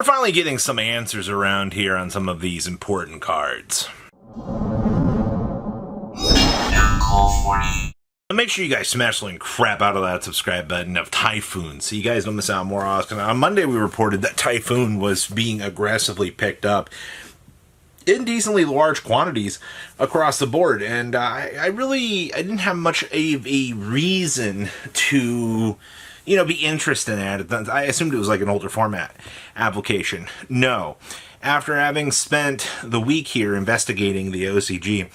We're finally getting some answers around here on some of these important cards. Make sure you guys smash the link crap out of that subscribe button of Typhoon so you guys don't miss out more often. On Monday we reported that Typhoon was being aggressively picked up in decently large quantities across the board, and I didn't have much of a reason to be interested in that. I assumed it was like an older format application. No. After having spent the week here investigating the OCG,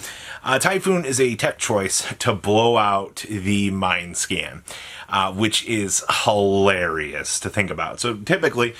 Typhoon is a tech choice to blow out the mind scan, which is hilarious to think about. So typically,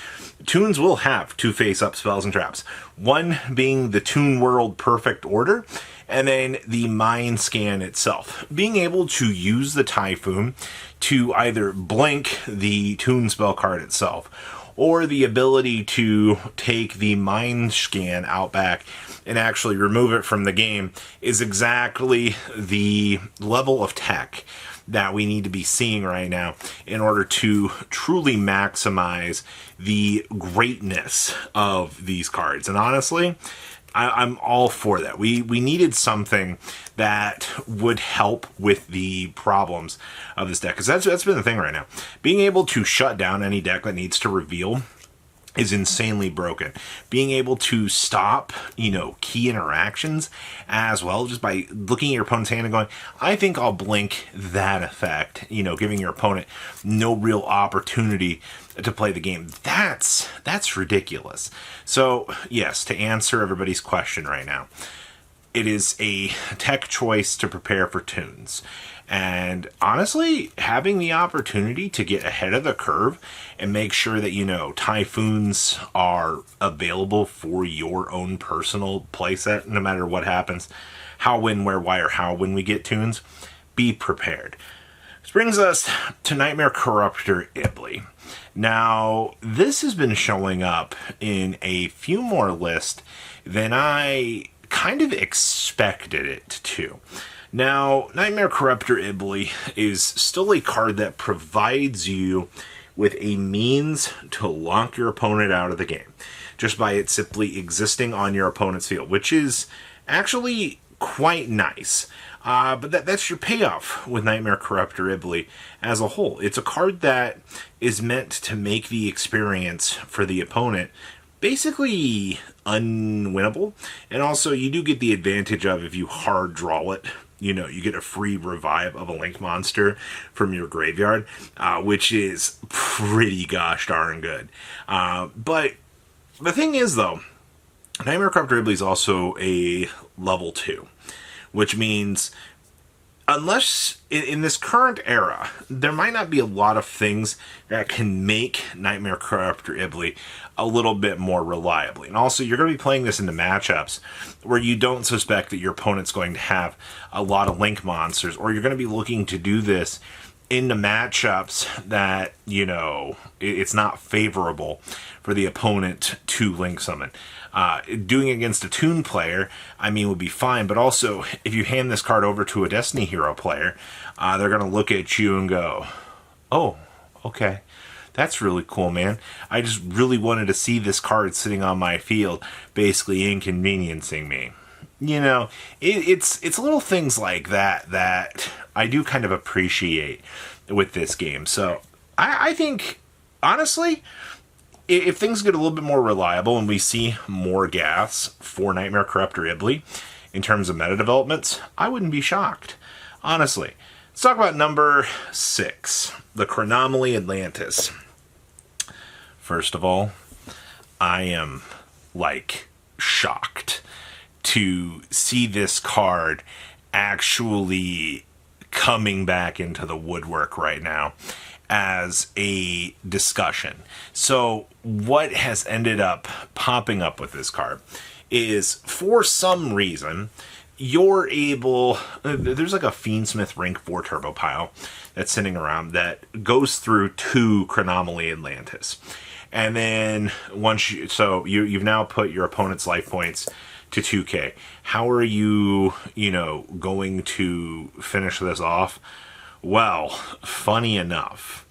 tunes will have two face-up spells and traps. One being the Toon World Perfect Order, and then the Mind Scan itself. Being able to use the Typhoon to either blink the Toon spell card itself, or the ability to take the Mind Scan out back and actually remove it from the game is exactly the level of tech that we need to be seeing right now in order to truly maximize the greatness of these cards. And honestly, I'm all for that. We needed something that would help with the problems of this deck, because that's been the thing right now. Being able to shut down any deck that needs to reveal is insanely broken. Being able to stop, key interactions as well, just by looking at your opponent's hand and going, I think I'll blink that effect, giving your opponent no real opportunity to play the game. That's ridiculous. So, yes, to answer everybody's question right now, it is a tech choice to prepare for tunes. And honestly, having the opportunity to get ahead of the curve and make sure that, Typhoons are available for your own personal playset, no matter what happens, how, when, where, why, or how, when we get tunes, be prepared. This brings us to Nightmare Corruptor Iblee. Now, this has been showing up in a few more lists than I kind of expected it to. Now, Nightmare Corruptor Iblee is still a card that provides you with a means to lock your opponent out of the game, just by it simply existing on your opponent's field, which is actually quite nice. But that's your payoff with Nightmare Corruptor Iblee as a whole. It's a card that is meant to make the experience for the opponent basically unwinnable. And also, you do get the advantage of, if you hard draw it, you get a free revive of a Link monster from your graveyard, which is pretty gosh darn good. But the thing is, though, Nightmare Corruptor Iblee is also a level 2, which means, unless in this current era, there might not be a lot of things that can make Nightmare Corruptor Iblee a little bit more reliably. And also, you're going to be playing this into matchups where you don't suspect that your opponent's going to have a lot of Link monsters, or you're going to be looking to do this into matchups that, it's not favorable for the opponent to Link summon. Doing it against a Toon player, would be fine, but also, if you hand this card over to a Destiny Hero player, they're going to look at you and go, oh, okay, that's really cool, man. I just really wanted to see this card sitting on my field, basically inconveniencing me. It's little things like that I do kind of appreciate with this game. So I think, honestly, if things get a little bit more reliable and we see more gas for Nightmare Corruptor Iblee in terms of meta developments, I wouldn't be shocked. Honestly. Let's talk about number 6, the Chronomaly Atlandis. First of all, I am, shocked to see this card actually coming back into the woodwork right now as a discussion. So what has ended up popping up with this card is, for some reason, you're able, there's like a Fiendsmith Rank 4 Turbo Pile that's sitting around that goes through 2 Chronomaly Atlantis. And then once you've now put your opponent's life points to 2k. How are you, going to finish this off? Well, funny enough,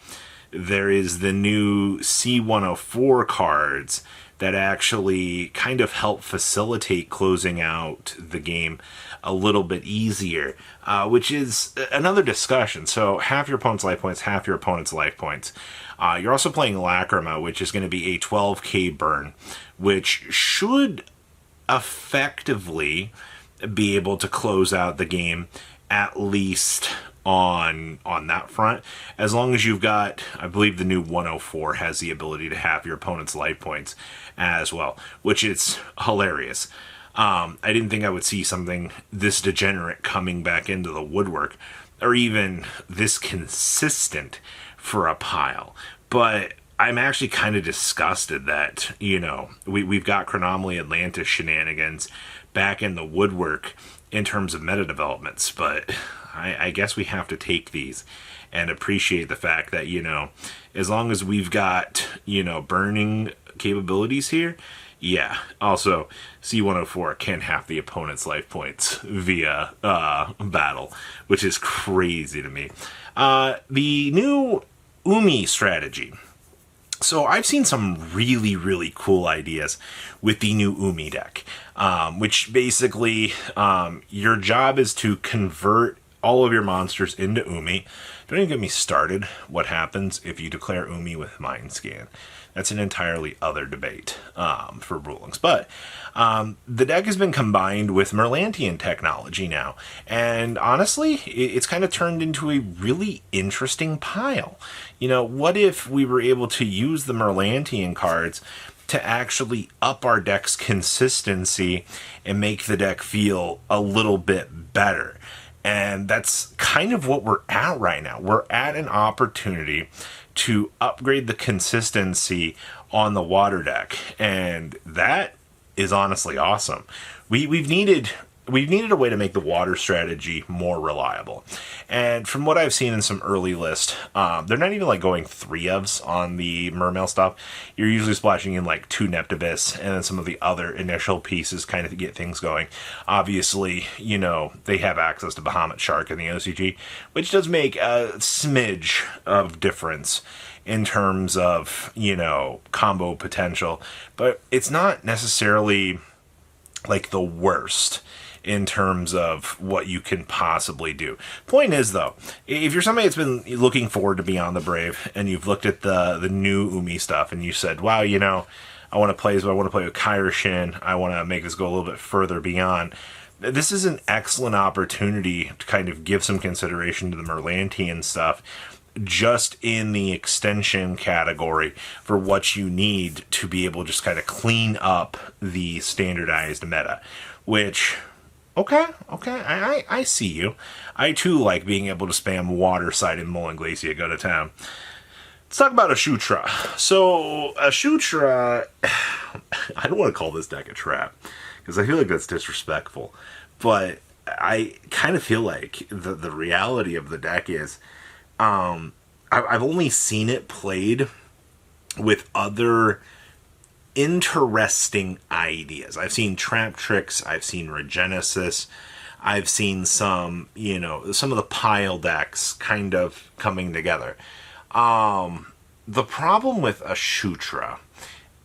there is the new C104 cards that actually kind of help facilitate closing out the game a little bit easier, which is another discussion. So half your opponent's life points, half your opponent's life points. You're also playing Lacrima, which is going to be a 12k burn, which should effectively be able to close out the game, at least on that front, as long as you've got, I believe the new 104 has the ability to have your opponent's life points as well, which is hilarious. I didn't think I would see something this degenerate coming back into the woodwork, or even this consistent for a pile. But I'm actually kind of disgusted that, you know, we've got Chronomaly Atlandis shenanigans back in the woodwork in terms of meta developments, but I guess we have to take these and appreciate the fact that, you know, as long as we've got, you know, burning capabilities here, yeah. Also, C104 can have the opponent's life points via battle, which is crazy to me. The new Umi strategy. So I've seen some really, really cool ideas with the new Umi deck, which basically your job is to convert all of your monsters into Umi. Don't even get me started what happens if you declare Umi with Mind Scan. That's an entirely other debate for rulings. But the deck has been combined with Merlantian technology now. And honestly, it's kind of turned into a really interesting pile. You know, what if we were able to use the Merlantian cards to actually up our deck's consistency and make the deck feel a little bit better? And that's kind of what we're at right now. We're at an opportunity to upgrade the consistency on the water deck, and that is honestly awesome. We've needed a way to make the water strategy more reliable, and from what I've seen in some early lists, they're not even like going 3-ofs on the Mermail stuff. You're usually splashing in like 2 Neptibus and then some of the other initial pieces kind of to get things going. Obviously, you know, they have access to Bahamut Shark in the OCG, which does make a smidge of difference in terms of, you know, combo potential, but it's not necessarily like the worst in terms of what you can possibly do. Point is, though, if you're somebody that's been looking forward to Beyond the Brave and you've looked at the new Umi stuff and you said, wow, you know, I want to play with Kyroshin, I want to make this go a little bit further beyond, this is an excellent opportunity to kind of give some consideration to the Merlantian stuff just in the extension category for what you need to be able to just kind of clean up the standardized meta, which, okay, I see you. I too like being able to spam Waterside and Mullen Glacier, go to town. Let's talk about Ashtra. So Ashtra, I don't want to call this deck a trap because I feel like that's disrespectful, but I kind of feel like the reality of the deck is I've only seen it played with other interesting ideas. I've seen Trap Tricks, I've seen Regenesis, I've seen some, you know, some of the pile decks kind of coming together. The problem with Ashtra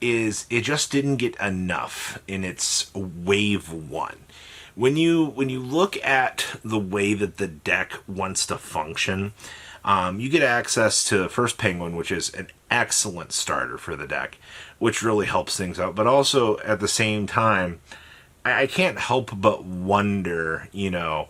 is it just didn't get enough in its wave 1. When you look at the way that the deck wants to function, you get access to First Penguin, which is an excellent starter for the deck, which really helps things out. But also, at the same time, I can't help but wonder, you know,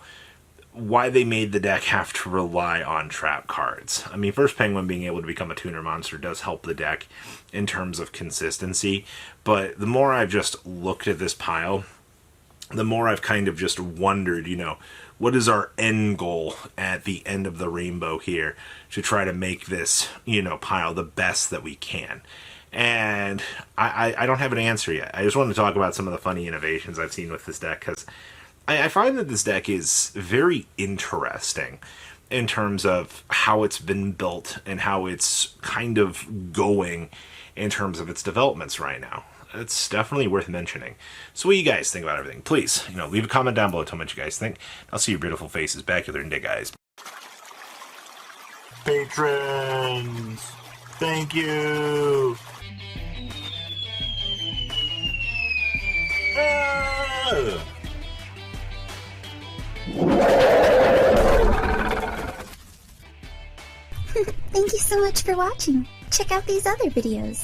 why they made the deck have to rely on trap cards. I mean, First Penguin being able to become a tuner monster does help the deck in terms of consistency. But the more I've just looked at this pile, the more I've kind of just wondered, you know, what is our end goal at the end of the rainbow here to try to make this, you know, pile the best that we can? And I don't have an answer yet. I just want to talk about some of the funny innovations I've seen with this deck, because I find that this deck is very interesting in terms of how it's been built and how it's kind of going in terms of its developments right now. It's definitely worth mentioning. So what do you guys think about everything? Please, you know, leave a comment down below. Tell me what you guys think. I'll see your beautiful faces back here in day, guys. Patrons, thank you. Thank you so much for watching. Check out these other videos.